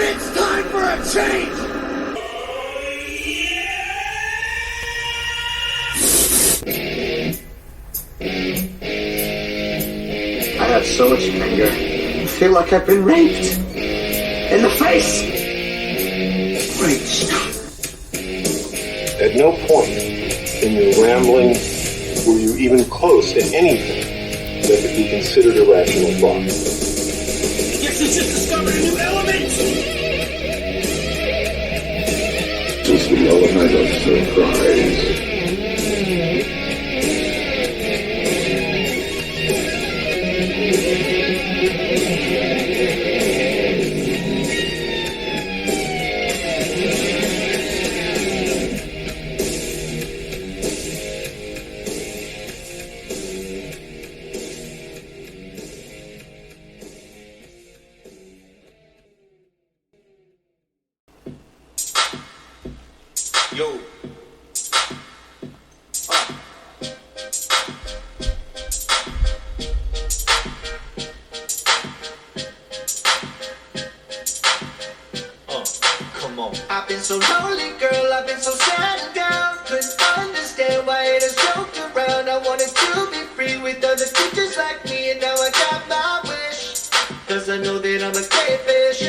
And it's time for a change! I have so much anger. I feel like I've been raped. In the face! Great stuff. At no point in your rambling were you even close to anything that could be considered a rational thought. Guess we just discovered a new element! This is the element of surprise. Yo. Come on. I've been so lonely, girl. I've been so sad and down. Couldn't understand why it has joked around. I wanted to be free with other creatures like me, and now I got my wish. Cause I know that I'm a gay fish.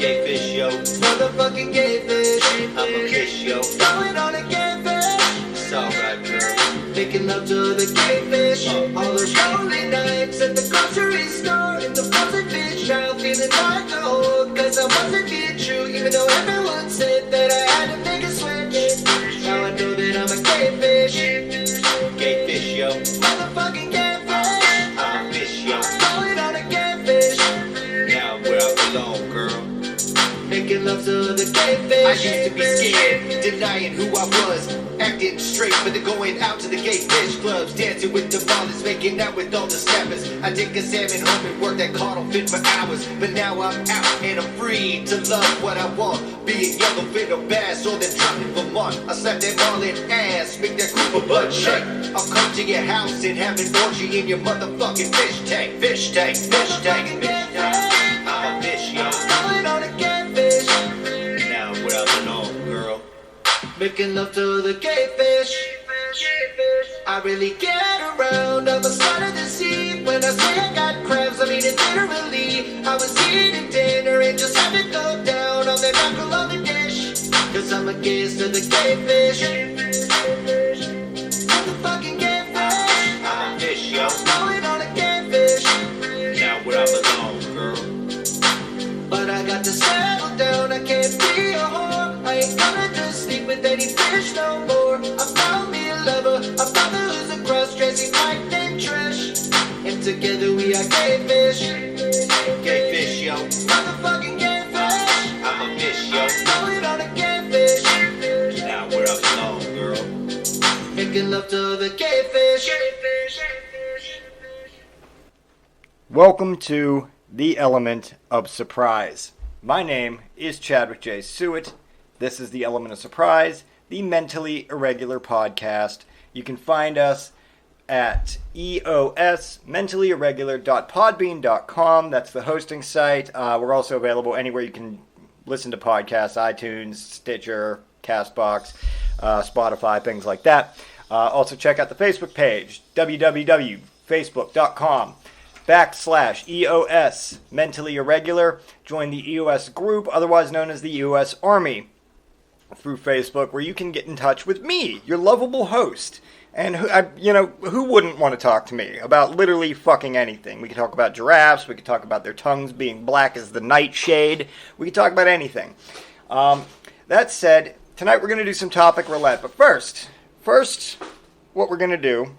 Gay fish, yo. Motherfucking gay fish. I'm a fish, yo. Going on a gay fish. It's alright, girl. Making love to the gay fish. All those lonely nights at the grocery store. In the frozen fish aisle, feeling like a whore. Cause I wasn't being true, even though everyone said that I had to make a switch. Now I know that I'm a gay fish. Gay fish, yo. Motherfucking gay fish. I'm a fish, yo. Going on a gay fish. Now where I belong, girl. Making love to the gay fish. I used to be scared, denying who I was, acting straight, but then going out to the gay fish clubs, dancing with the ballers, making out with all the snappers. I take a salmon home and work that caudal fit for hours, but now I'm out and I'm free to love what I want. Being yellowfin or bass or then dropping Vermont. I slap that marlin ass, make that Cooper butt shake. I'll come to your house and have an orgy in your motherfucking fish tank. Fish tank, fish tank, fish tank. I'm a fish, yo. Going on a gay fish. Now where I belong, girl. Making love to the gay fish. I really get around. I'm a side of the sea. When I say I got crabs, I mean it literally. I was eating dinner and just had to go down on that mackerel on the dish. Cause I'm a gaze to the gay fish. Motherfucking gay fish. I'm a fish, yo. Going on a gay fish. Now where I belong, girl. But I got to settle down. I can't be a whore. I ain't gonna just sleep with any fish no more. I found me a lover, a brother who's a cross dressing white and trash. And together we are gay fish. Gay fish, yo. Motherfucking gay fish. I'm a fish, yo. Going on a gay fish. Now where I belong, girl. Making love to the gay fish. Welcome to The Element of Surprise. My name is Chadwick J. Sewitt. This is The Element of Surprise, the mentally irregular podcast. You can find us at eosmentallyirregular.podbean.com. That's the hosting site. We're also available anywhere you can listen to podcasts, iTunes, Stitcher, CastBox, Spotify, things like that. Also check out the Facebook page, www.facebook.com/EOS Mentally Irregular. Join the EOS group, otherwise known as the EOS Army, through Facebook, where you can get in touch with me, your lovable host. And who wouldn't want to talk to me about literally fucking anything? We could talk about giraffes. We could talk about their tongues being black as the nightshade. We could talk about anything. That said, tonight we're going to do some topic roulette. But first, what we're going to do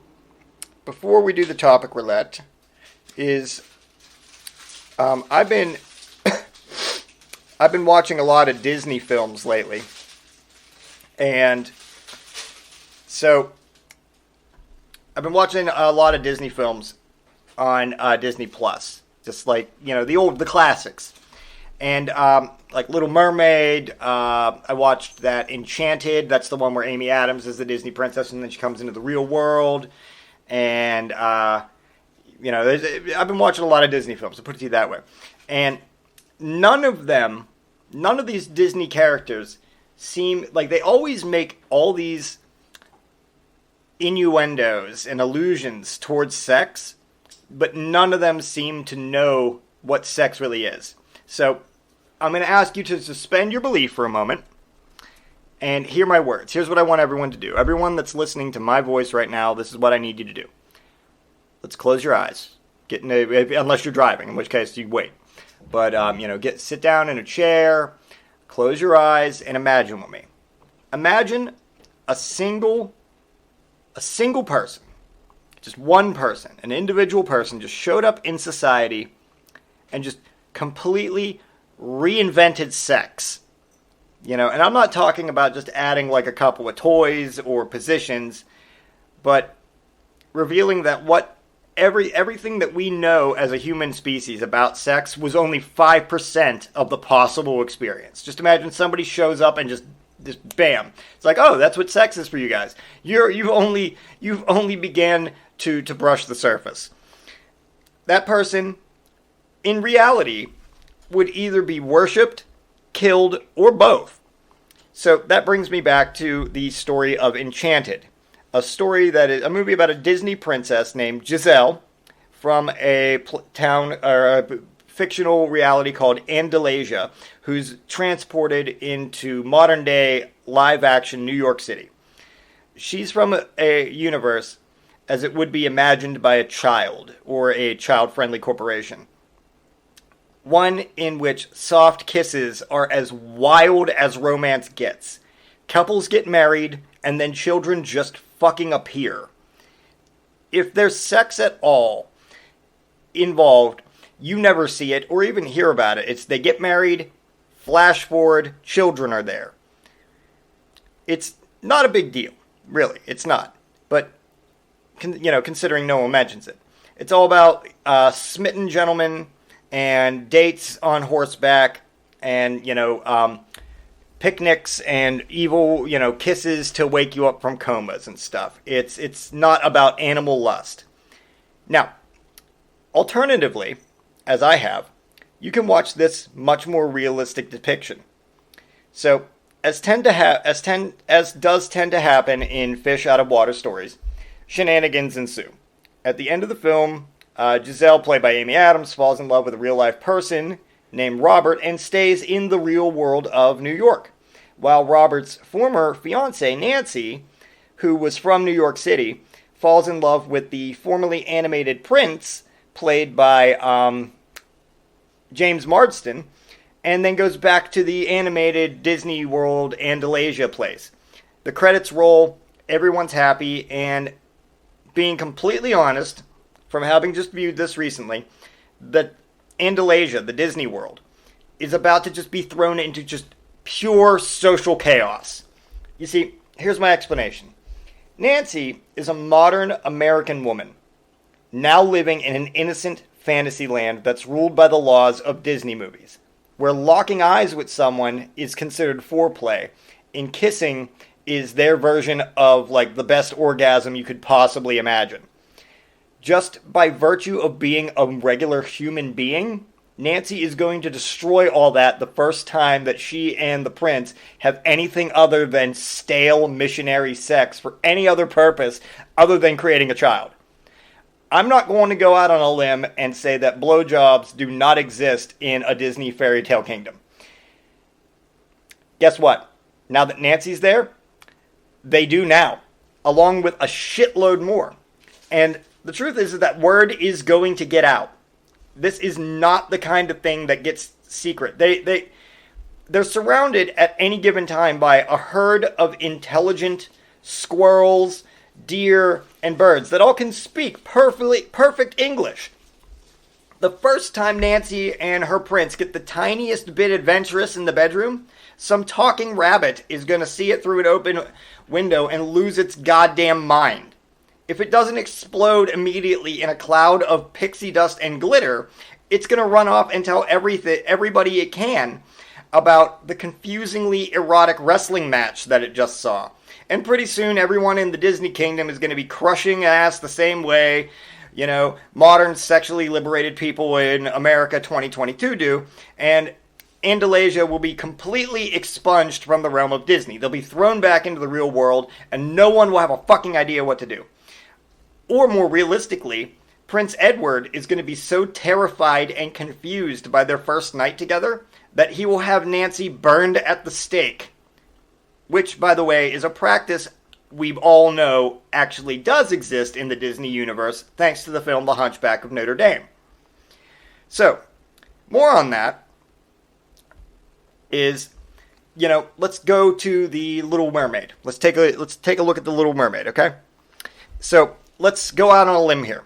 before we do the topic roulette is I've been watching a lot of Disney films lately, and so I've been watching a lot of Disney films on Disney Plus, just like the classics, and like Little Mermaid. I watched that Enchanted. That's the one where Amy Adams is the Disney princess, and then she comes into the real world, and I've been watching a lot of Disney films, to put it to you that way. And none of these Disney characters seem like they always make all these innuendos and allusions towards sex, but none of them seem to know what sex really is. So I'm going to ask you to suspend your belief for a moment and hear my words. Here's what I want everyone to do. Everyone that's listening to my voice right now, this is what I need you to do. Let's close your eyes. Unless you're driving, in which case you wait. But, sit down in a chair, close your eyes, and imagine with me. Imagine a single person, just one person, an individual person just showed up in society and just completely reinvented sex. And I'm not talking about just adding like a couple of toys or positions, but revealing that everything that we know as a human species about sex was only 5% of the possible experience. Just imagine somebody shows up and just bam. It's like, oh, that's what sex is for you guys. You've only began to brush the surface. That person, in reality, would either be worshipped, killed, or both. So that brings me back to the story of Enchanted, a story that is a movie about a Disney princess named Giselle from a town or a fictional reality called Andalasia, who's transported into modern day live action New York City. She's from a universe as it would be imagined by a child or a child-friendly corporation. One in which soft kisses are as wild as romance gets. Couples get married, and then children just fucking appear. If there's sex at all involved, you never see it or even hear about it. They get married, flash forward, children are there. It's not a big deal, really. It's not. But, considering no one mentions it. It's all about smitten gentlemen and dates on horseback, and, picnics and evil, kisses to wake you up from comas and stuff. It's not about animal lust. Now, alternatively, as I have, you can watch this much more realistic depiction. So, as does tend to happen in fish out of water stories, shenanigans ensue. At the end of the film, Giselle, played by Amy Adams, falls in love with a real-life person named Robert and stays in the real world of New York. While Robert's former fiancée, Nancy, who was from New York City, falls in love with the formerly animated Prince, played by James Marsden, and then goes back to the animated Disney World Andalasia place. The credits roll, everyone's happy, and being completely honest, from having just viewed this recently, that Andalasia, the Disney World, is about to just be thrown into just pure social chaos. You see, here's my explanation. Nancy is a modern American woman, now living in an innocent fantasy land that's ruled by the laws of Disney movies, where locking eyes with someone is considered foreplay, and kissing is their version of, the best orgasm you could possibly imagine. Just by virtue of being a regular human being, Nancy is going to destroy all that the first time that she and the prince have anything other than stale missionary sex for any other purpose other than creating a child. I'm not going to go out on a limb and say that blowjobs do not exist in a Disney fairy tale kingdom. Guess what? Now that Nancy's there, they do now, along with a shitload more. And the truth is that word is going to get out. This is not the kind of thing that gets secret. They're surrounded at any given time by a herd of intelligent squirrels, deer, and birds that all can speak perfect English. The first time Nancy and her prince get the tiniest bit adventurous in the bedroom, some talking rabbit is going to see it through an open window and lose its goddamn mind. If it doesn't explode immediately in a cloud of pixie dust and glitter, it's going to run off and tell everybody it can about the confusingly erotic wrestling match that it just saw. And pretty soon, everyone in the Disney Kingdom is going to be crushing ass the same way, modern sexually liberated people in America 2022 do, and Andalasia will be completely expunged from the realm of Disney. They'll be thrown back into the real world, and no one will have a fucking idea what to do. Or more realistically, Prince Edward is going to be so terrified and confused by their first night together that he will have Nancy burned at the stake. Which, by the way, is a practice we all know actually does exist in the Disney universe, thanks to the film The Hunchback of Notre Dame. So, more on that is, let's go to the Little Mermaid. Let's take a look at the Little Mermaid, okay? So, let's go out on a limb here.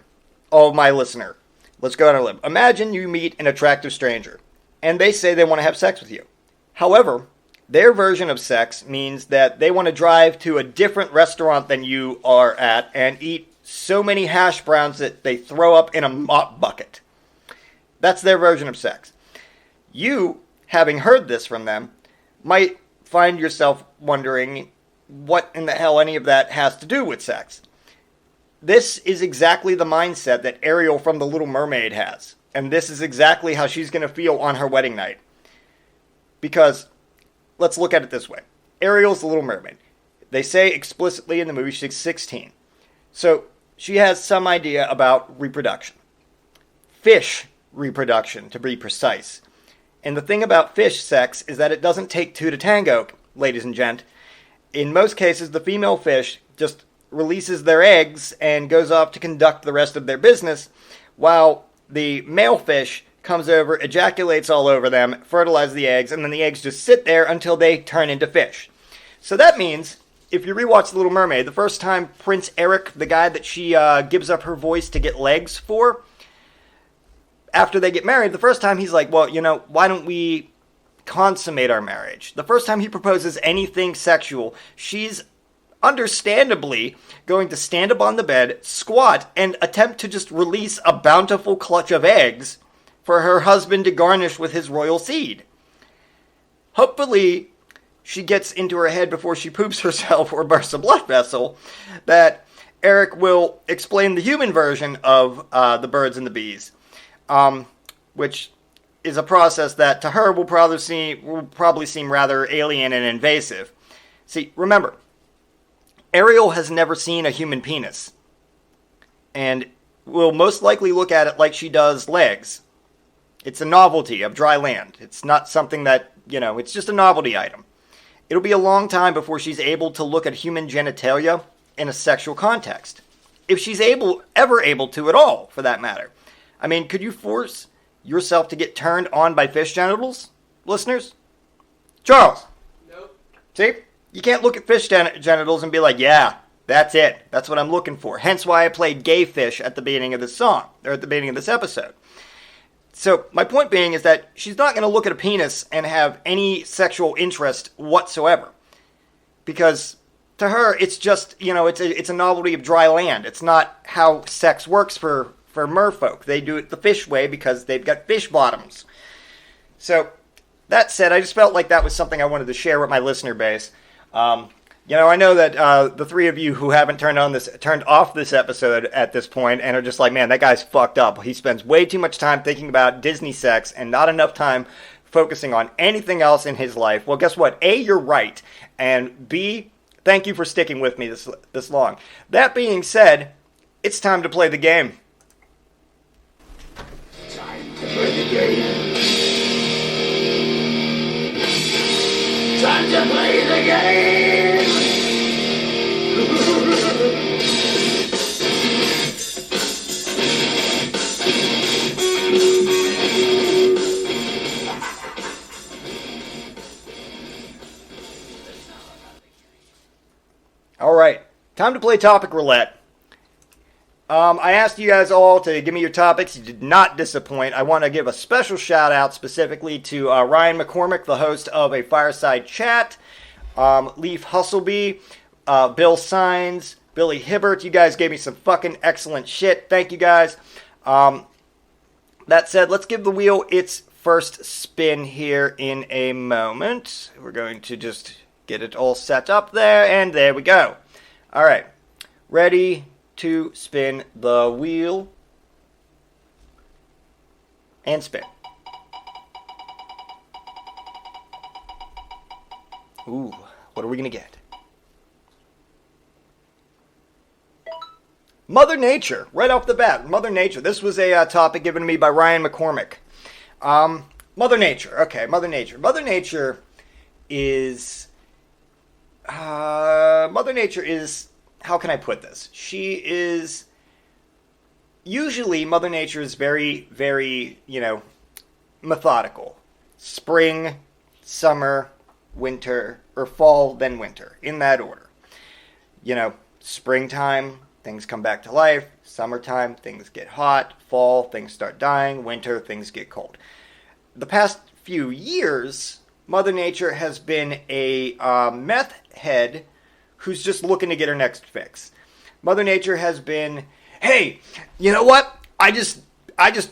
Oh, my listener. Let's go out on a limb. Imagine you meet an attractive stranger, and they say they want to have sex with you. However, their version of sex means that they want to drive to a different restaurant than you are at and eat so many hash browns that they throw up in a mop bucket. That's their version of sex. You, having heard this from them, might find yourself wondering what in the hell any of that has to do with sex. This is exactly the mindset that Ariel from The Little Mermaid has. And this is exactly how she's going to feel on her wedding night. Because, let's look at it this way. Ariel's the Little Mermaid. They say explicitly in the movie she's 16. So, she has some idea about reproduction. Fish reproduction, to be precise. And the thing about fish sex is that it doesn't take two to tango, ladies and gent. In most cases, the female fish just releases their eggs and goes off to conduct the rest of their business, while the male fish comes over, ejaculates all over them, fertilizes the eggs, and then the eggs just sit there until they turn into fish. So that means, if you rewatch The Little Mermaid, the first time Prince Eric, the guy that she gives up her voice to get legs for, after they get married, the first time he's like, well, why don't we consummate our marriage? The first time he proposes anything sexual, she's understandably going to stand up on the bed, squat, and attempt to just release a bountiful clutch of eggs for her husband to garnish with his royal seed. Hopefully, she gets into her head before she poops herself or bursts a blood vessel that Eric will explain the human version of the birds and the bees, which is a process that to her will probably seem rather alien and invasive. See, remember, Ariel has never seen a human penis, and will most likely look at it like she does legs. It's a novelty of dry land. It's not something that, it's just a novelty item. It'll be a long time before she's able to look at human genitalia in a sexual context. If she's ever able to at all, for that matter. I mean, could you force yourself to get turned on by fish genitals, listeners? Charles? Nope. See? You can't look at fish genitals and be like, yeah, that's it. That's what I'm looking for. Hence why I played gay fish at the beginning of this song, or at the beginning of this episode. So, my point being is that she's not going to look at a penis and have any sexual interest whatsoever. Because, to her, it's just, it's a novelty of dry land. It's not how sex works for merfolk. They do it the fish way because they've got fish bottoms. So, that said, I just felt like that was something I wanted to share with my listener base. I know that the three of you who haven't turned off this episode at this point and are just like, man, that guy's fucked up. He spends way too much time thinking about Disney sex and not enough time focusing on anything else in his life. Well, guess what? A, you're right. And B, thank you for sticking with me this long. That being said, it's time to play the game. Time to play the game. Time to play the game! All right, time to play Topic Roulette. I asked you guys all to give me your topics. You did not disappoint. I want to give a special shout out specifically to Ryan McCormick, the host of A Fireside Chat, Leaf Hustleby, Bill Sines, Billy Hibbert. You guys gave me some fucking excellent shit. Thank you guys. That said, let's give the wheel its first spin here in a moment. We're going to just get it all set up there, and there we go. All right, ready to spin the wheel. And spit. Ooh, what are we going to get? Mother Nature, right off the bat. Mother Nature. This was a topic given to me by Ryan McCormick. Mother Nature. Okay, Mother Nature. Mother Nature is... Mother Nature is... How can I put this? She is... Usually, Mother Nature is very, very, methodical. Spring, summer, winter, or fall, then winter. In that order. Springtime... Things come back to life. Summertime, things get hot. Fall, things start dying. Winter, things get cold. The past few years, Mother Nature has been a meth head who's just looking to get her next fix. Mother Nature has been, hey, you know what? I just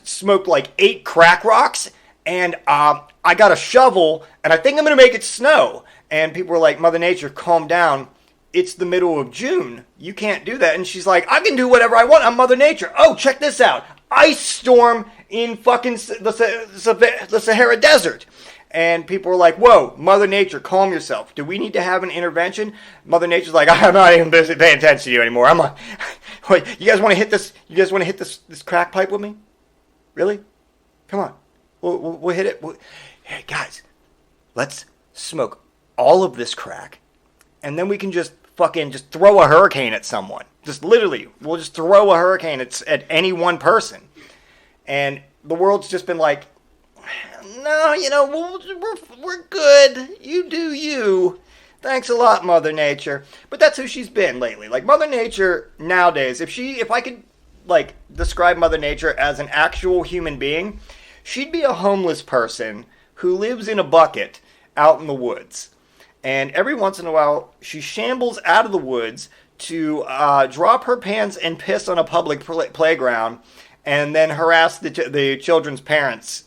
smoked like 8 crack rocks, and I got a shovel, and I think I'm going to make it snow. And people were like, Mother Nature, calm down. It's the middle of June. You can't do that. And she's like, I can do whatever I want. I'm Mother Nature. Oh, check this out. Ice storm in fucking the Sahara Desert. And people were like, whoa, Mother Nature, calm yourself. Do we need to have an intervention? Mother Nature's like, I'm not even paying attention to you anymore. Wait, you guys want to hit this? You guys want to hit this crack pipe with me? Really? Come on. We'll hit it. Hey, guys, let's smoke all of this crack. And then we can just throw a hurricane at someone. Just literally, we'll just throw a hurricane at any one person. And the world's just been like, no, we're good. You do you. Thanks a lot, Mother Nature. But that's who she's been lately. Like, Mother Nature nowadays, if I could, describe Mother Nature as an actual human being, she'd be a homeless person who lives in a bucket out in the woods. And every once in a while, she shambles out of the woods to drop her pants and piss on a public playground, and then harass the children's parents,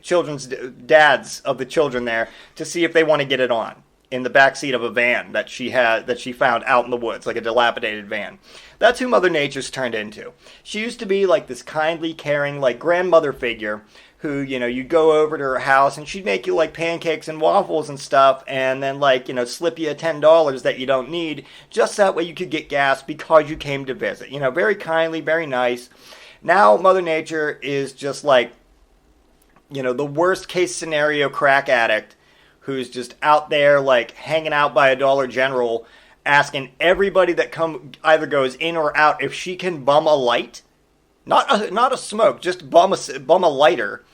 children's dads of the children there, to see if they want to get it on in the backseat of a van that she found out in the woods, like a dilapidated van. That's who Mother Nature's turned into. She used to be like this kindly, caring, grandmother figure who, you go over to her house and she'd make you pancakes and waffles and stuff, and then slip you $10 that you don't need, just that way you could get gas because you came to visit. Very kindly, very nice. Now Mother Nature is just the worst case scenario crack addict who's just out there hanging out by a Dollar General, asking everybody that either goes in or out if she can bum a light. Not a smoke, just bum a lighter,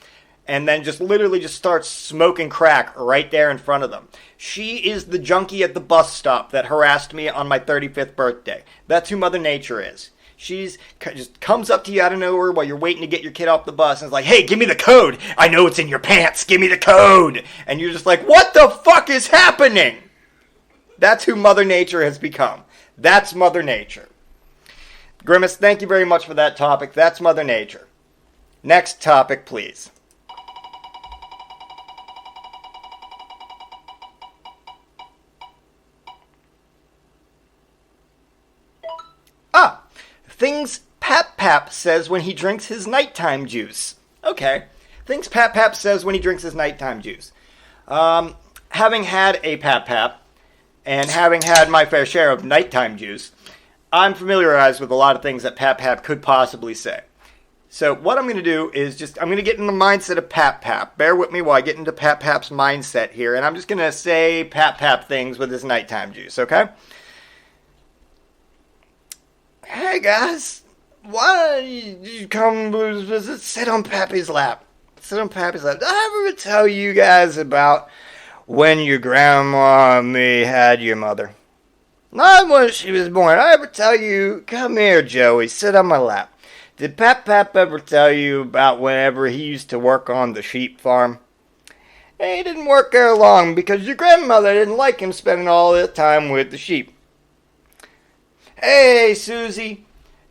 and then just literally just starts smoking crack right there in front of them. She is the junkie at the bus stop that harassed me on my 35th birthday. That's who Mother Nature is. She's just comes up to you out of nowhere while you're waiting to get your kid off the bus and is like, hey, give me the code. I know it's in your pants. Give me the code. And you're just like, what the fuck is happening? That's who Mother Nature has become. That's Mother Nature. Grimace, thank you very much for that topic. That's Mother Nature. Next topic, please. Things Pap says when he drinks his nighttime juice. Okay. Things Pap says when he drinks his nighttime juice. Having had a Pap and having had my fair share of nighttime juice, I'm familiarized with a lot of things that Pap could possibly say. So what I'm going to do is I'm going to get in the mindset of Pap. Bear with me while I get into Pap's mindset here, and I'm just going to say Pap things with his nighttime juice, okay? Hey guys, why don't you come sit on Pappy's lap? Sit on Pappy's lap. Did I ever tell you guys about when your grandma and me had your mother? Not when she was born. Did I ever tell you, come here, Joey, sit on my lap. Did Pap ever tell you about whenever he used to work on the sheep farm? He didn't work there long because your grandmother didn't like him spending all the time with the sheep. Hey, Susie,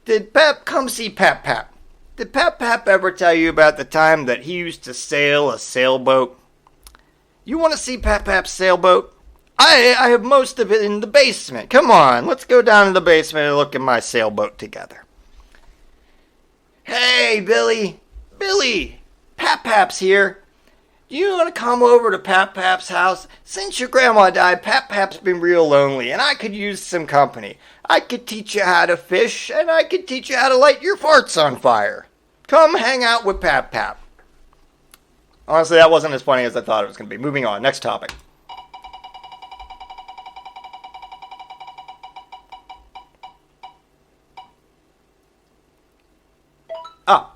did Pap come see Pap? Did Pap ever tell you about the time that he used to sail a sailboat? You want to see Pap's sailboat? I have most of it in the basement. Come on, let's go down to the basement and look at my sailboat together. Hey, Billy, Pap Pap's here. Do you want to come over to Pap Pap's house? Since your grandma died, Pap Pap's been real lonely, and I could use some company. I could teach you how to fish, and I could teach you how to light your farts on fire. Come hang out with Pap Pap. Honestly, that wasn't as funny as I thought it was going to be. Moving on, next topic.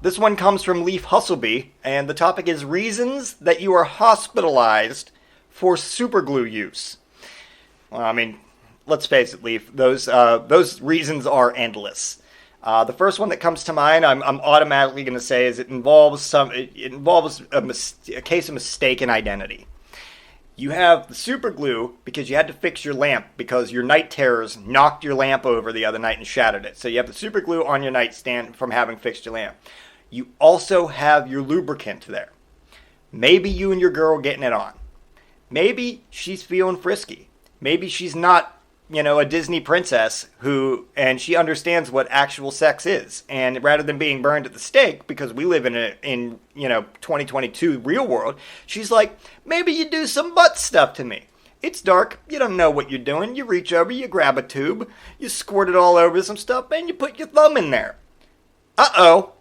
This one comes from Leaf Hustleby, and the topic is reasons that you are hospitalized for superglue use. Well, I mean, let's face it, Leaf, those reasons are endless. The first one that comes to mind, I'm automatically going to say, is it involves a case of mistaken identity. You have the super glue because you had to fix your lamp because your night terrors knocked your lamp over the other night and shattered it. So you have the super glue on your nightstand from having fixed your lamp. You also have your lubricant there. Maybe you and your girl are getting it on. Maybe she's feeling frisky. Maybe she's not, a Disney princess and she understands what actual sex is. And rather than being burned at the stake, because we live in 2022 real world, she's like, maybe you do some butt stuff to me. It's dark. You don't know what you're doing. You reach over, you grab a tube, you squirt it all over some stuff, and you put your thumb in there. Uh-oh.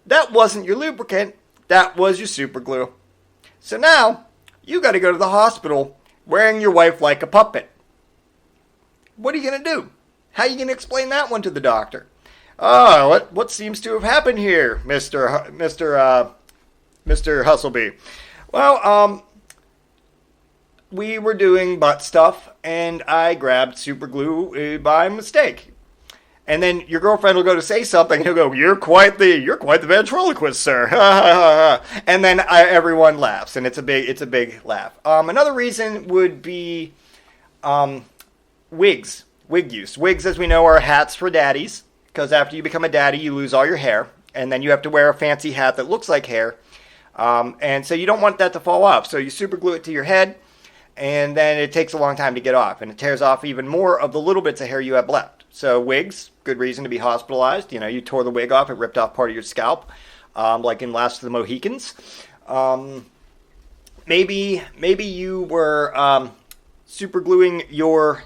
That wasn't your lubricant. That was your super glue. So now, you got to go to the hospital wearing your wife like a puppet. What are you going to do? How are you going to explain that one to the doctor? What seems to have happened here, Mr. Hustleby? Well, we were doing butt stuff, and I grabbed super glue by mistake. And then your girlfriend will go to say something, and he'll go, "You're quite the ventriloquist, sir." And then everyone laughs, and it's a big laugh. Another reason would be wig use. Wigs, as we know, are hats for daddies, because after you become a daddy, you lose all your hair, and then you have to wear a fancy hat that looks like hair, and so you don't want that to fall off. So you super glue it to your head, and then it takes a long time to get off, and it tears off even more of the little bits of hair you have left. So wigs, good reason to be hospitalized. You tore the wig off, it ripped off part of your scalp, like in Last of the Mohicans. Maybe you were super gluing your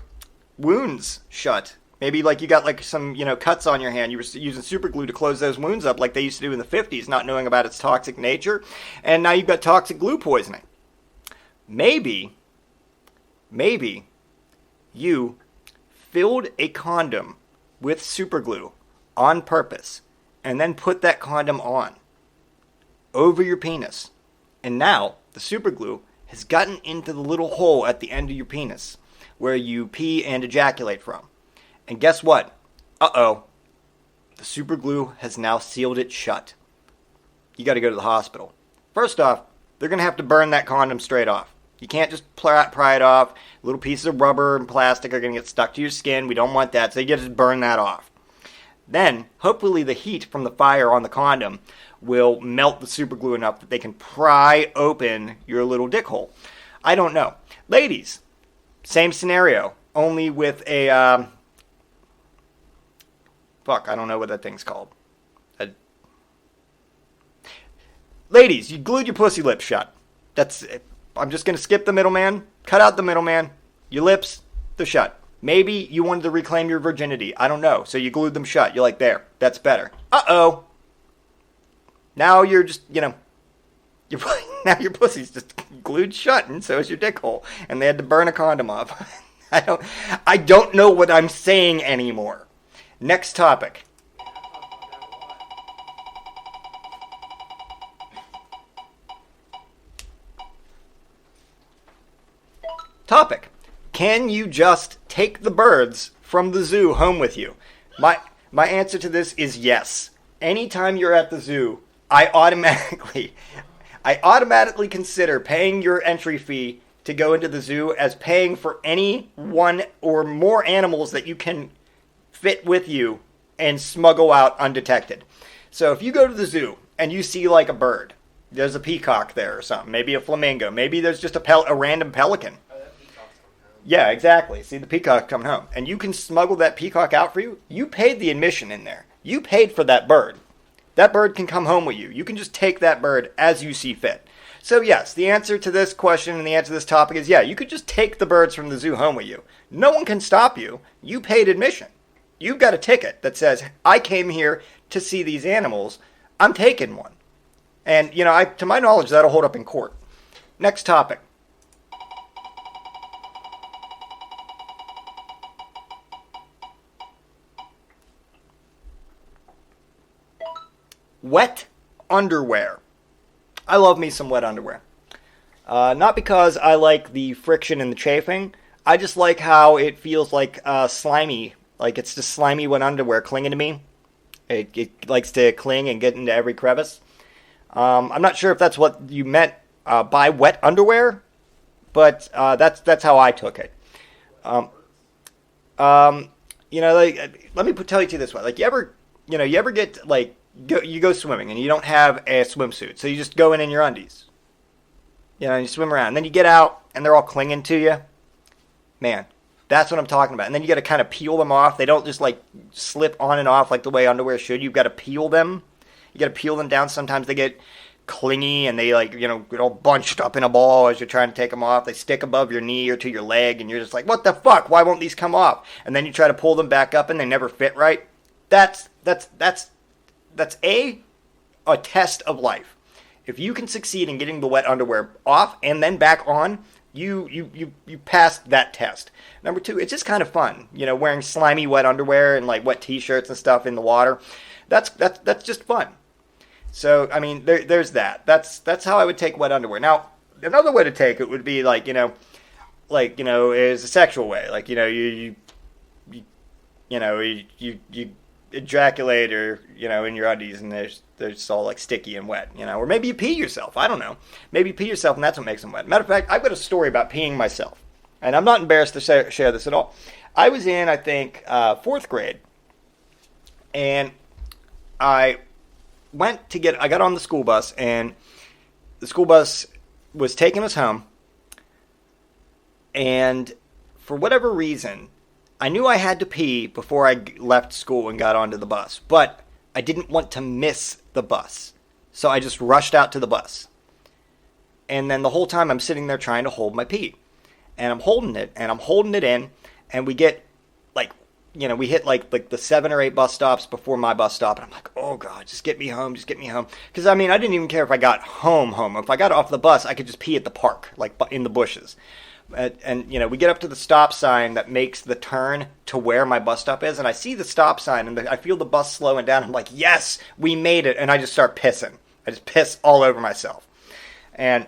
wounds shut. Maybe like you got like some cuts on your hand. You were using super glue to close those wounds up like they used to do in the 50s, not knowing about its toxic nature, and now you've got toxic glue poisoning. Maybe you filled a condom with super glue on purpose and then put that condom on over your penis, and now the super glue has gotten into the little hole at the end of your penis where you pee and ejaculate from. And guess what? Uh-oh. The super glue has now sealed it shut. You got to go to the hospital. First off, they're going to have to burn that condom straight off. You can't just pry it off. Little pieces of rubber and plastic are going to get stuck to your skin. We don't want that, so you got to just burn that off. Then, hopefully the heat from the fire on the condom will melt the super glue enough that they can pry open your little dick hole. I don't know. Ladies, same scenario, only with a, I don't know what that thing's called. Ladies, you glued your pussy lips shut. That's it. I'm just going to skip the middleman, cut out the middleman. Your lips, they're shut. Maybe you wanted to reclaim your virginity. I don't know. So you glued them shut. You're like, there, that's better. Uh-oh. Now you're just, now your pussy's just glued shut, and so is your dick hole. And they had to burn a condom off. I don't know what I'm saying anymore. Next topic. Topic. Can you just take the birds from the zoo home with you? My answer to this is yes. Anytime you're at the zoo, I automatically consider paying your entry fee to go into the zoo as paying for any one or more animals that you can fit with you and smuggle out undetected. So if you go to the zoo and you see like a bird, there's a peacock there or something, maybe a flamingo, maybe there's just a random pelican. Yeah, exactly. See the peacock coming home. And you can smuggle that peacock out for you. You paid the admission in there. You paid for that bird. that bird can come home with you. You can just take that bird as you see fit. So yes, the answer to this question and the answer to this topic is yeah, you could just take the birds from the zoo home with you. No one can stop you. You paid admission. You've got a ticket that says, I came here to see these animals. I'm taking one. And, to my knowledge, that'll hold up in court. Next topic. Wet underwear. I love me some wet underwear. Not because I like the friction and the chafing. I just like how it feels like slimy. Like it's just slimy wet underwear clinging to me. It likes to cling and get into every crevice. I'm not sure if that's what you meant by wet underwear, but that's how I took it. Let me tell you this way. Like you ever get like you go swimming and you don't have a swimsuit, so you just go in your undies. And you swim around. And then you get out and they're all clinging to you. Man, that's what I'm talking about. And then you got to kind of peel them off. They don't just like slip on and off like the way underwear should. You've got to peel them. You got to peel them down. Sometimes they get clingy and they get all bunched up in a ball as you're trying to take them off. They stick above your knee or to your leg and you're just like, what the fuck? Why won't these come off? And then you try to pull them back up and they never fit right. That's a test of life. If you can succeed in getting the wet underwear off and then back on, you passed that test. Number two, it's just kind of fun, wearing slimy wet underwear and like wet t-shirts and stuff in the water. That's just fun. So I mean, there's that. That's how I would take wet underwear. Now, another way to take it would be like is a sexual way. Like you ejaculate or in your undies and they're just all like sticky and wet, or maybe you pee yourself. I don't know. Maybe you pee yourself and that's what makes them wet. Matter of fact, I've got a story about peeing myself, and I'm not embarrassed to share this at all. I was in, I think, 4th grade, and I got on the school bus, and the school bus was taking us home, and for whatever reason, I knew I had to pee before I left school and got onto the bus, but I didn't want to miss the bus. So I just rushed out to the bus. And then the whole time I'm sitting there trying to hold my pee. And I'm holding it, and I'm holding it in, and we get, we hit like the 7 or 8 bus stops before my bus stop, and I'm like, oh God, just get me home. Because, I mean, I didn't even care if I got home. If I got off the bus, I could just pee at the park, like in the bushes. And we get up to the stop sign that makes the turn to where my bus stop is, and I see the stop sign, and I feel the bus slowing down. I'm like, yes, we made it, and I just start pissing. I just piss all over myself. And,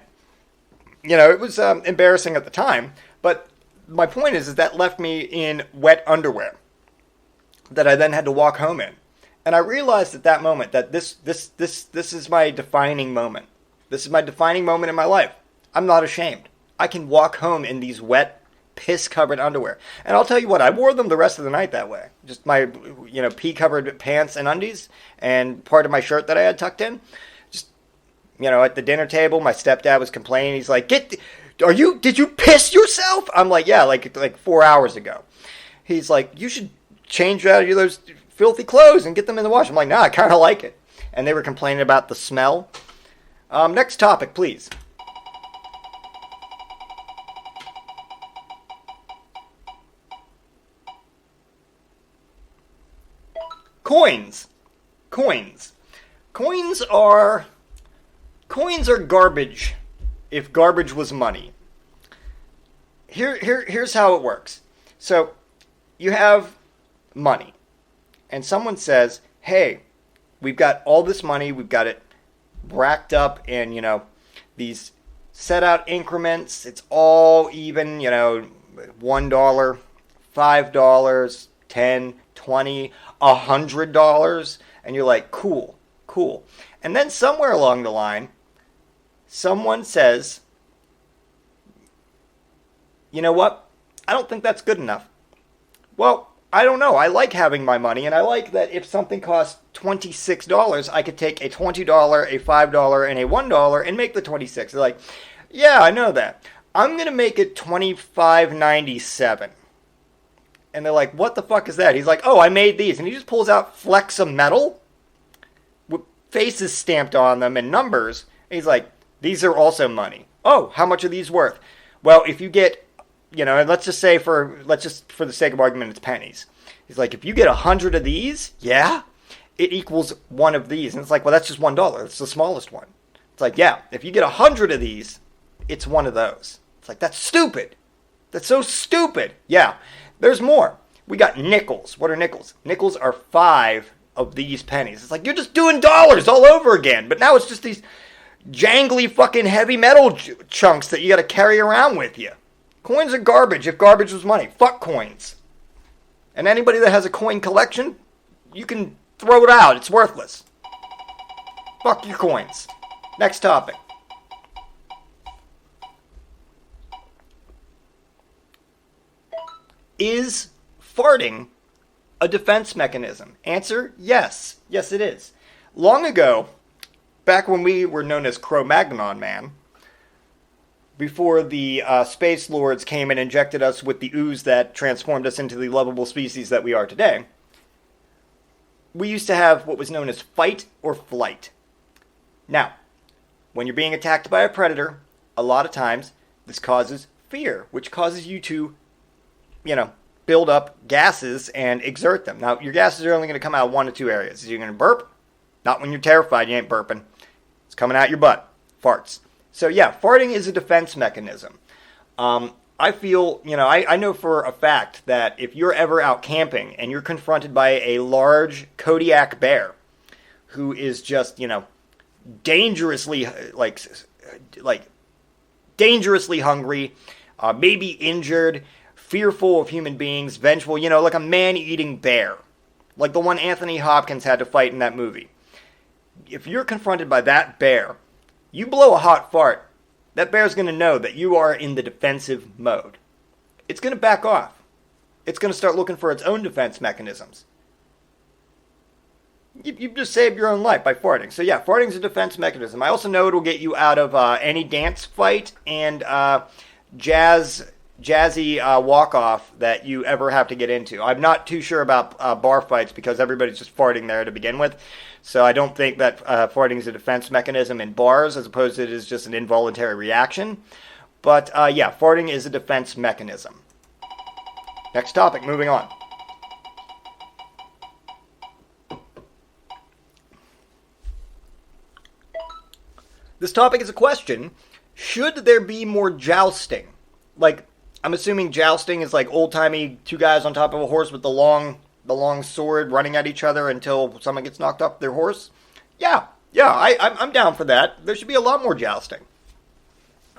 it was embarrassing at the time, but my point is that left me in wet underwear that I then had to walk home in. And I realized at that moment that this is my defining moment. This is my defining moment in my life. I'm not ashamed. I can walk home in these wet, piss-covered underwear. And I'll tell you what, I wore them the rest of the night that way. Just my, pee-covered pants and undies and part of my shirt that I had tucked in. Just, at the dinner table, my stepdad was complaining. He's like, did you piss yourself? I'm like, yeah, like 4 hours ago. He's like, you should change out of those filthy clothes and get them in the wash. I'm like, nah, I kind of like it. And they were complaining about the smell. Next topic, please. Coins. Coins are garbage if garbage was money. Here's how it works. So you have money, and someone says, hey, we've got all this money, we've got it racked up in, these set out increments, it's all even, $1, $5, $10, $20, $100, and you're like, cool. And then somewhere along the line, someone says, you know what? I don't think that's good enough. Well, I don't know. I like having my money, and I like that if something costs $26, I could take a $20, a $5, and a $1 and make the $26. They're like, yeah, I know that. I'm going to make it $25.97. And they're like, what the fuck is that? He's like, oh, I made these. And he just pulls out flecks of metal faces stamped on them and numbers. And he's like, these are also money. Oh, how much are these worth? Well, if you get, let's just for the sake of argument, it's pennies. He's like, if you get 100 of these, yeah, it equals one of these. And it's like, well, that's just $1. It's the smallest one. It's like, yeah, if you get 100 of these, it's one of those. It's like, that's stupid. That's so stupid. Yeah, there's more. We got nickels. What are nickels? Nickels are 5 of these pennies. It's like, you're just doing dollars all over again. But now it's just these jangly fucking heavy metal chunks that you got to carry around with you. Coins are garbage if garbage was money. Fuck coins. And anybody that has a coin collection, you can throw it out. It's worthless. Fuck your coins. Next topic. Is farting a defense mechanism? Answer, yes. Yes, it is. Long ago, back when we were known as Cro-Magnon Man, before the Space Lords came and injected us with the ooze that transformed us into the lovable species that we are today, we used to have what was known as fight or flight. Now, when you're being attacked by a predator, a lot of times this causes fear, which causes you to, build up gases and exert them. Now, your gases are only going to come out of one of two areas. You're going to burp. Not when you're terrified, you ain't burping. It's coming out your butt. Farts. So yeah, farting is a defense mechanism. I feel, I know for a fact that if you're ever out camping and you're confronted by a large Kodiak bear who is just, dangerously, dangerously hungry, maybe injured, fearful of human beings, vengeful, like a man-eating bear, like the one Anthony Hopkins had to fight in that movie. If you're confronted by that bear, you blow a hot fart, that bear's going to know that you are in the defensive mode. It's going to back off. It's going to start looking for its own defense mechanisms. You just saved your own life by farting. So yeah, farting's a defense mechanism. I also know it'll get you out of any dance fight and jazzy walk-off that you ever have to get into. I'm not too sure about bar fights because everybody's just farting there to begin with. So I don't think that farting is a defense mechanism in bars as opposed to it is just an involuntary reaction. But yeah, farting is a defense mechanism. Next topic, moving on. This topic is a question. Should there be more jousting? Like, I'm assuming jousting is like old-timey two guys on top of a horse with the long sword running at each other until someone gets knocked off their horse. Yeah, I'm down for that. There should be a lot more jousting.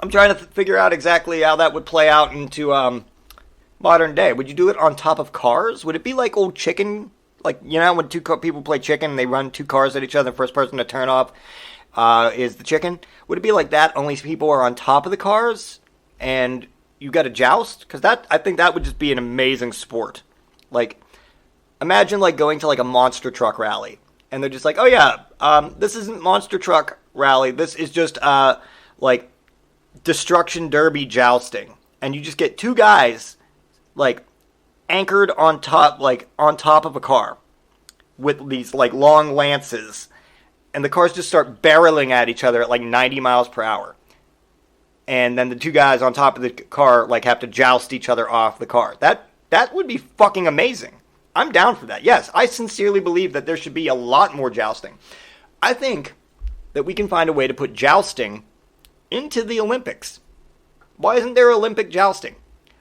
I'm trying to figure out exactly how that would play out into modern day. Would you do it on top of cars? Would it be like old chicken? Like, when two people play chicken and they run two cars at each other, the first person to turn off is the chicken? Would it be like that, only people are on top of the cars and you got to joust? Because I think that would just be an amazing sport. Like, imagine like going to like a monster truck rally and they're just like, oh yeah, this isn't monster truck rally. This is just like destruction derby jousting. And you just get two guys like anchored on top of a car with these like long lances. And the cars just start barreling at each other at like 90 miles per hour. And then the two guys on top of the car like have to joust each other off the car. That would be fucking amazing. I'm down for that. Yes, I sincerely believe that there should be a lot more jousting. I think that we can find a way to put jousting into the Olympics. Why isn't there Olympic jousting?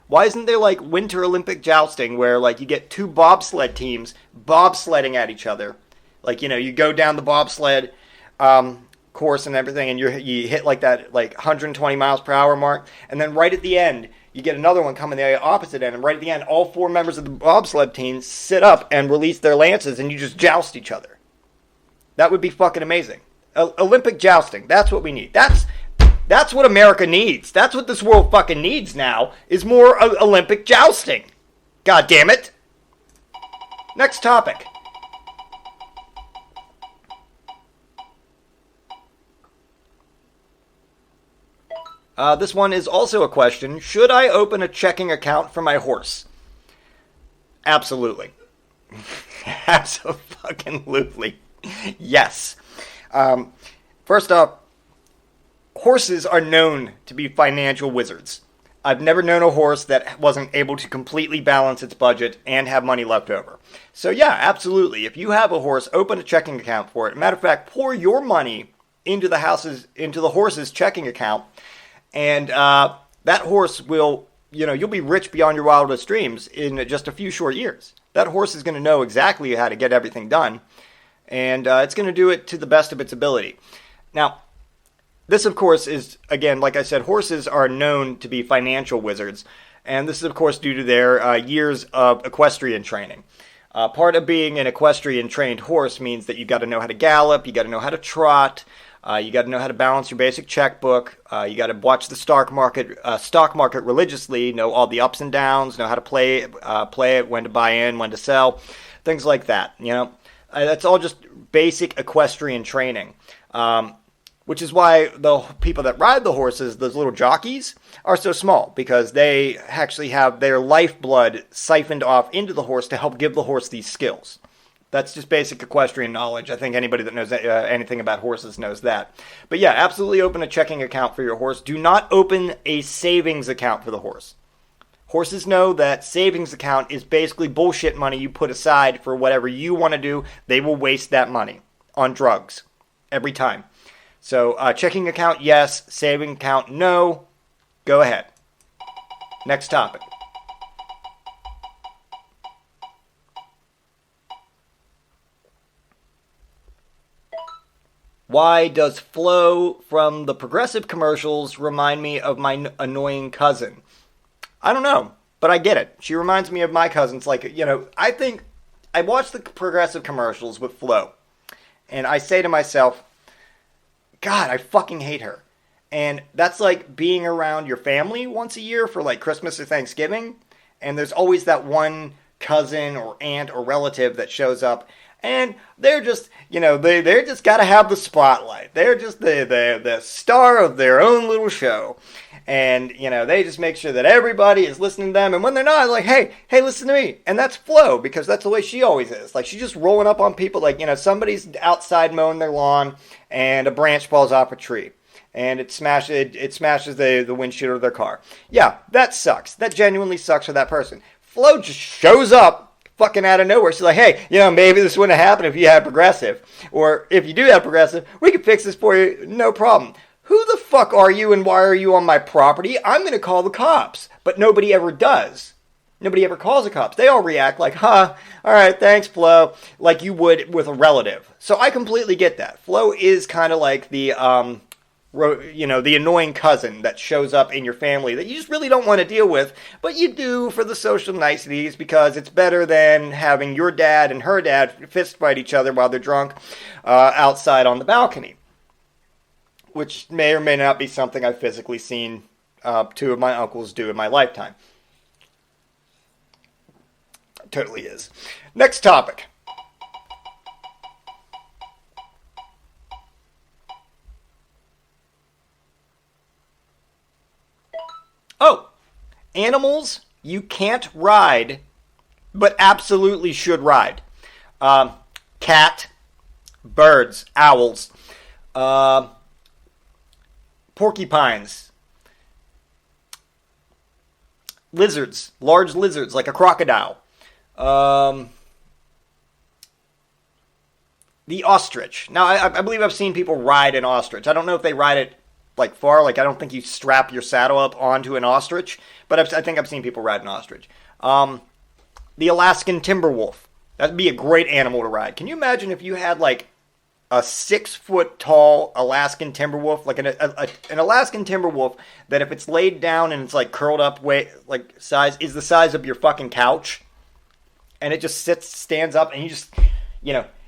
Why isn't there like Winter Olympic jousting where like you get two bobsled teams bobsledding at each other? Like, you go down the bobsled course and everything, and you hit like that 120 miles per hour mark, and then right at the end, you get another one coming the opposite end, and right at the end, all four members of the bobsled team sit up and release their lances, and you just joust each other. That would be fucking amazing. Olympic jousting, that's what we need. That's what America needs. That's what this world fucking needs now, is more Olympic jousting. God damn it. Next topic. This one is also a question. Should I open a checking account for my horse? Absolutely. Absolutely. Yes. First off, horses are known to be financial wizards. I've never known a horse that wasn't able to completely balance its budget and have money left over. So yeah, absolutely. If you have a horse, open a checking account for it. Matter of fact, pour your money into the horse's checking account, and that horse will, you'll be rich beyond your wildest dreams in just a few short years. That horse is going to know exactly how to get everything done, and it's going to do it to the best of its ability. Now, this, of course, is, again, like I said, horses are known to be financial wizards, and this is, of course, due to their years of equestrian training. Part of being an equestrian trained horse means that you got to know how to gallop, you got to know how to trot, you got to know how to balance your basic checkbook, you got to watch the stock market religiously, know all the ups and downs, know how to play it, when to buy in, when to sell, things like that. That's all just basic equestrian training. Which is why the people that ride the horses, those little jockeys, are so small, because they actually have their lifeblood siphoned off into the horse to help give the horse these skills. That's just basic equestrian knowledge. I think anybody that knows anything about horses knows that. But yeah, absolutely open a checking account for your horse. Do not open a savings account for the horse. Horses know that savings account is basically bullshit money you put aside for whatever you want to do. They will waste that money on drugs every time. So, checking account, yes. Saving account, no. Go ahead. Next topic. Why does Flo from the Progressive commercials remind me of my annoying cousin? I don't know, but I get it. She reminds me of my cousins. I think I watch the Progressive commercials with Flo, and I say to myself, God, I fucking hate her. And that's like being around your family once a year for like Christmas or Thanksgiving. And there's always that one cousin or aunt or relative that shows up. And they're just, they're just got to have the spotlight. They're just the star of their own little show. And, they just make sure that everybody is listening to them. And when they're not, like, hey, listen to me. And that's Flo, because that's the way she always is. Like, she's just rolling up on people. Like, somebody's outside mowing their lawn and a branch falls off a tree. And it smashes the windshield of their car. Yeah, that sucks. That genuinely sucks for that person. Flo just shows up fucking out of nowhere. She's like, hey, maybe this wouldn't have happened if you had Progressive. Or if you do have Progressive, we can fix this for you, no problem. Who the fuck are you and why are you on my property? I'm going to call the cops. But nobody ever does. Nobody ever calls the cops. They all react like, all right, thanks, Flo, like you would with a relative. So I completely get that. Flo is kind of like the annoying cousin that shows up in your family that you just really don't want to deal with, but you do for the social niceties because it's better than having your dad and her dad fist fight each other while they're drunk outside on the balcony. Which may or may not be something I've physically seen two of my uncles do in my lifetime. Totally is. Next topic. Oh, animals you can't ride, but absolutely should ride. Cat, birds, owls, porcupines, lizards, large lizards like a crocodile, the ostrich. Now, I believe I've seen people ride an ostrich. I don't know if they ride it like far. Like, I don't think you strap your saddle up onto an ostrich, but I think I've seen people ride an ostrich. The Alaskan timber wolf. That'd be a great animal to ride. Can you imagine if you had like a 6-foot tall Alaskan timber wolf, like an Alaskan timber wolf that if it's laid down and it's like curled up like size is the size of your fucking couch, and it just stands up, and you just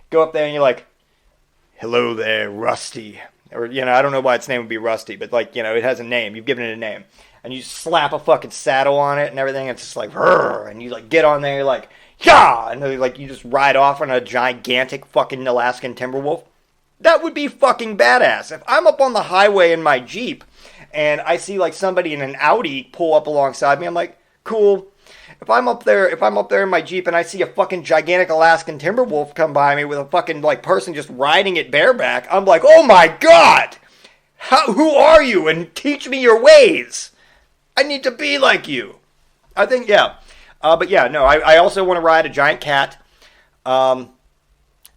go up there and you're like, hello there, Rusty. Or, I don't know why its name would be Rusty, but like, it has a name. You've given it a name. And you slap a fucking saddle on it and everything. It's just like, rrr, and you like get on there, you're like, yeah, and like you just ride off on a gigantic fucking Alaskan timber wolf. That would be fucking badass. If I'm up on the highway in my Jeep and I see like somebody in an Audi pull up alongside me, I'm like, cool. if I'm up there in my Jeep and I see a fucking gigantic Alaskan timber wolf come by me with a fucking like person just riding it bareback, I'm like, oh my god, who are you? And teach me your ways. I need to be like you. I think yeah, but yeah, no, I also want to ride a giant cat.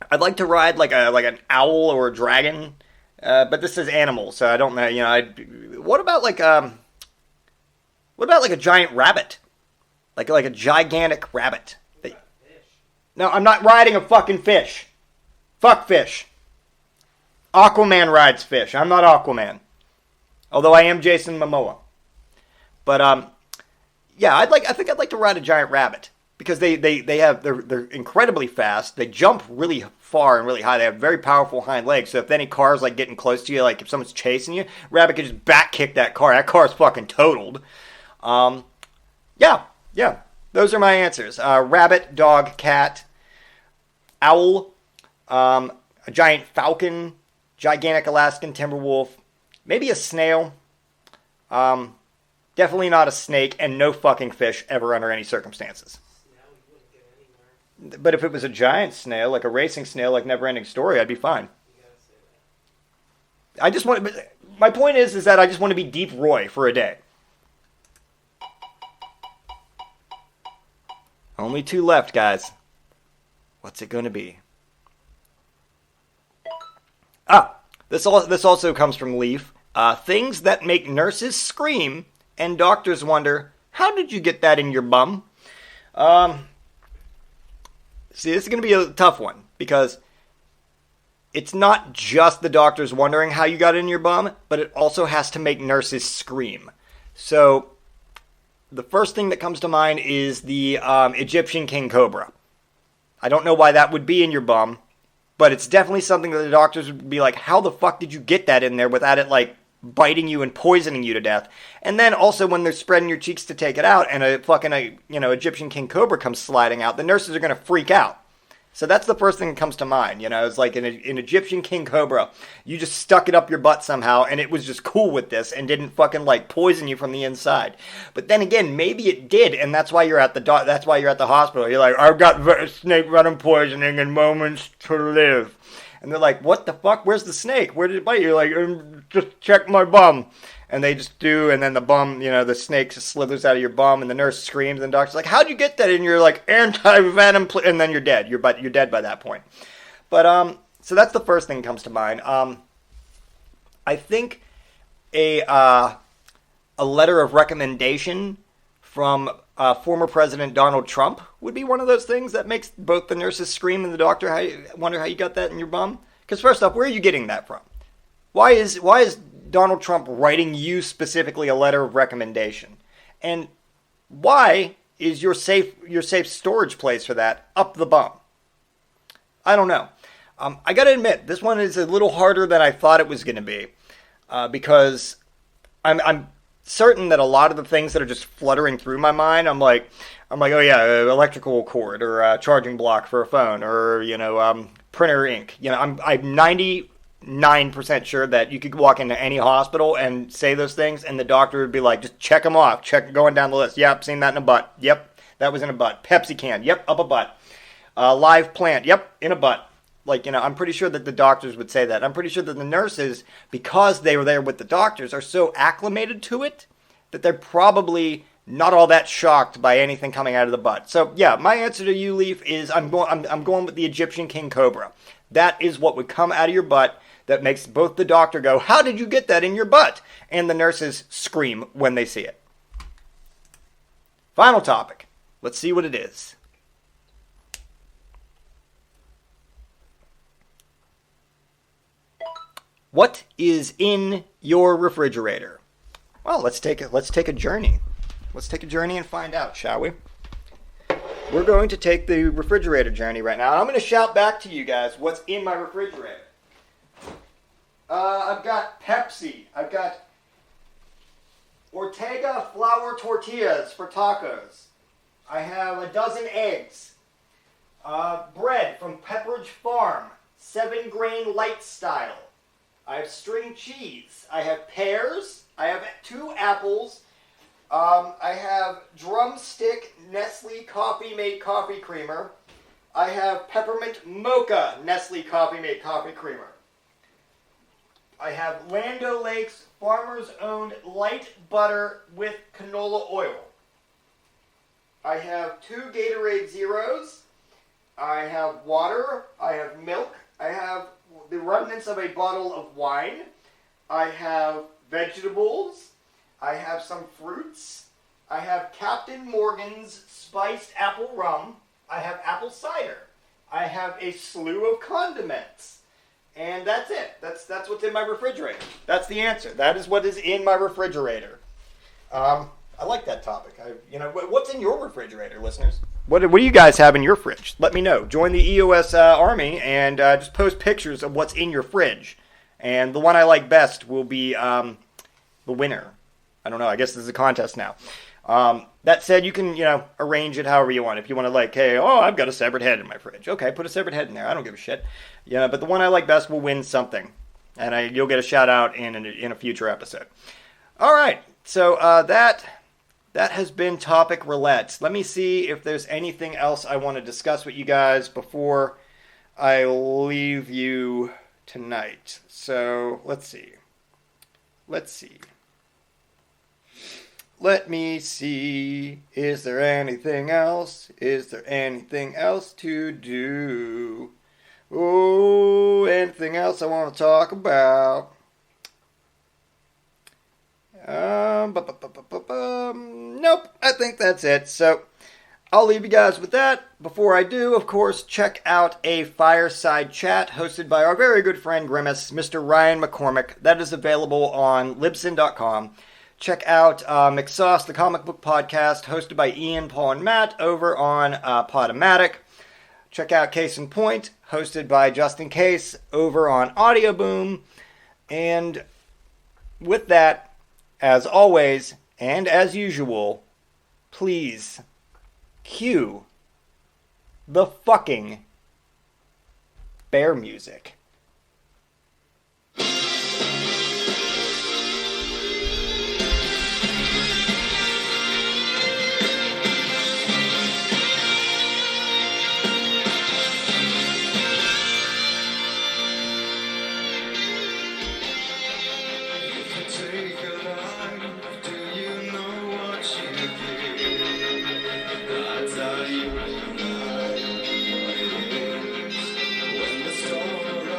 I'd like to ride like an owl or a dragon, but this is animals, so I don't know. You know, what about like a giant rabbit, like a gigantic rabbit? No, I'm not riding a fucking fish. Fuck fish. Aquaman rides fish. I'm not Aquaman, although I am Jason Momoa. But yeah, I think I'd like to ride a giant rabbit. Because they're incredibly fast. They jump really far and really high. They have very powerful hind legs. So if any car's like getting close to you, like if someone's chasing you, rabbit can just back kick that car. That car's fucking totaled. Yeah. Those are my answers. Rabbit, dog, cat, owl, a giant falcon, gigantic Alaskan timber wolf, maybe a snail. Definitely not a snake, and no fucking fish ever under any circumstances. But if it was a giant snail, like a racing snail, like Neverending Story, I'd be fine. I just want. My point is that I just want to be Deep Roy for a day. Only 2 left, guys. What's it going to be? This also comes from Leaf. Things that make nurses scream and doctors wonder, how did you get that in your bum? See, this is going to be a tough one, because it's not just the doctors wondering how you got it in your bum, but it also has to make nurses scream. So, the first thing that comes to mind is the Egyptian king cobra. I don't know why that would be in your bum, but it's definitely something that the doctors would be like, how the fuck did you get that in there without it, like, biting you and poisoning you to death? And then also when they're spreading your cheeks to take it out and a fucking Egyptian king cobra comes sliding out, the nurses are going to freak out. So that's the first thing that comes to mind. It's like an Egyptian king cobra, you just stuck it up your butt somehow and it was just cool with this and didn't fucking like poison you from the inside. But then again, maybe it did, and that's why you're at the hospital. You're like, I've got snake venom poisoning and moments to live. And they're like, what the fuck? Where's the snake? Where did it bite you? You're like, just check my bum. And they just do, and then the bum, the snake just slithers out of your bum, and the nurse screams, and the doctor's like, how'd you get that? And you're like, anti-venom, and then you're dead. You're dead by that point. But, so that's the first thing that comes to mind. I think a letter of recommendation from former President Donald Trump would be one of those things that makes both the nurses scream and the doctor wonder how you got that in your bum. Because first off, where are you getting that from? Why is Donald Trump writing you specifically a letter of recommendation? And why is your safe storage place for that up the bum? I don't know. I got to admit, this one is a little harder than I thought it was going to be, because I'm certain that a lot of the things that are just fluttering through my mind, I'm like, oh yeah, electrical cord or a charging block for a phone or printer ink. I'm 99% sure that you could walk into any hospital and say those things, and the doctor would be like, just check them off, going down the list. Yep, seen that in a butt. Yep, that was in a butt. Pepsi can. Yep, up a butt. Live plant. Yep, in a butt. I'm pretty sure that the doctors would say that. I'm pretty sure that the nurses, because they were there with the doctors, are so acclimated to it that they're probably not all that shocked by anything coming out of the butt. So yeah, my answer to you, Leaf, is I'm going with the Egyptian king cobra. That is what would come out of your butt that makes both the doctor go, how did you get that in your butt? And the nurses scream when they see it. Final topic. Let's see what it is. What is in your refrigerator? Well, let's take a journey. Let's take a journey and find out, shall we? We're going to take the refrigerator journey right now. And I'm going to shout back to you guys what's in my refrigerator. I've got Pepsi. I've got Ortega flour tortillas for tacos. I have a dozen eggs. Bread from Pepperidge Farm, 7-grain light style. I have string cheese. I have pears. I have 2 apples. I have Drumstick Nestle Coffee Mate Coffee Creamer. I have Peppermint Mocha Nestle Coffee Mate Coffee Creamer. I have Lando Lakes Farmers Owned Light Butter with Canola Oil. I have 2 Gatorade Zeros. I have water. I have milk. I have the remnants of a bottle of wine. I have vegetables. I have some fruits. I have Captain Morgan's Spiced Apple Rum. I have apple cider. I have a slew of condiments. And that's it. That's what's in my refrigerator. That's the answer. That is what is in my refrigerator. I like that topic. What's in your refrigerator, listeners? What do you guys have in your fridge? Let me know. Join the EOS Army and just post pictures of what's in your fridge. And the one I like best will be the winner. I don't know. I guess this is a contest now. That said, you can, arrange it however you want. If you want to hey, I've got a severed head in my fridge. Okay, put a severed head in there. I don't give a shit. Yeah, but the one I like best will win something. And you'll get a shout out in a future episode. All right. So that has been Topic Roulette. Let me see if there's anything else I want to discuss with you guys before I leave you tonight. So let's see. Let me see. Is there anything else? Is there anything else to do? Oh, anything else I want to talk about? Nope, I think that's it. So I'll leave you guys with that. Before I do, of course, check out a fireside chat hosted by our very good friend Grimace, Mr. Ryan McCormick. That is available on Libsyn.com. Check out McSauce, the comic book podcast, hosted by Ian, Paul, and Matt over on Podomatic. Check out Case in Point, hosted by Justin Case over on Audio Boom. And with that, as always, and as usual, please cue the fucking bear music. When the storm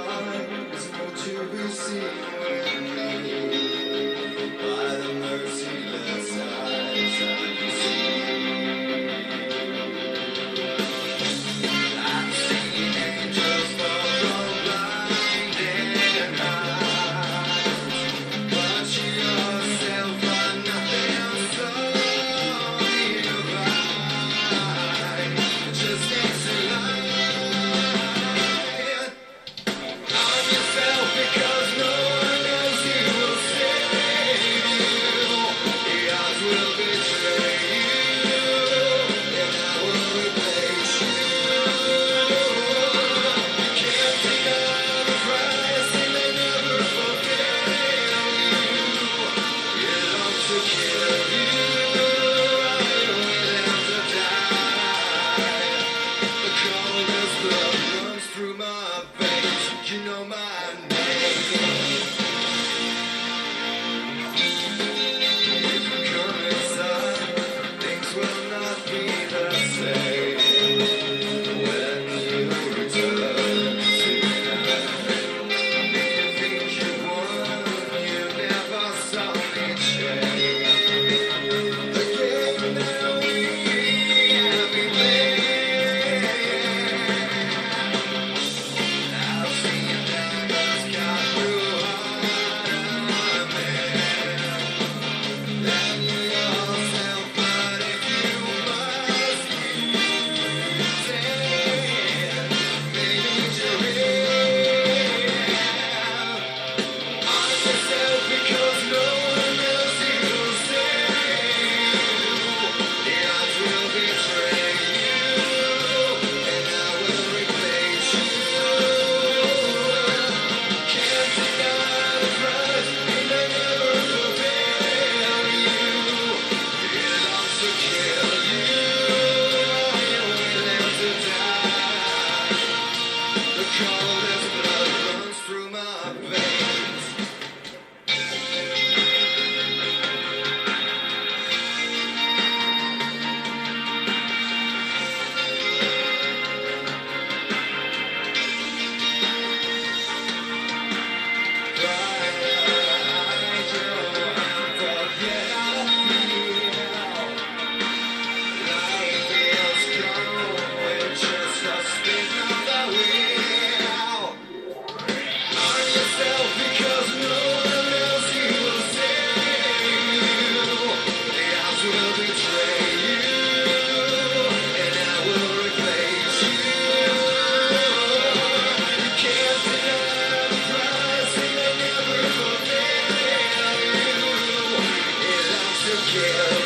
kill.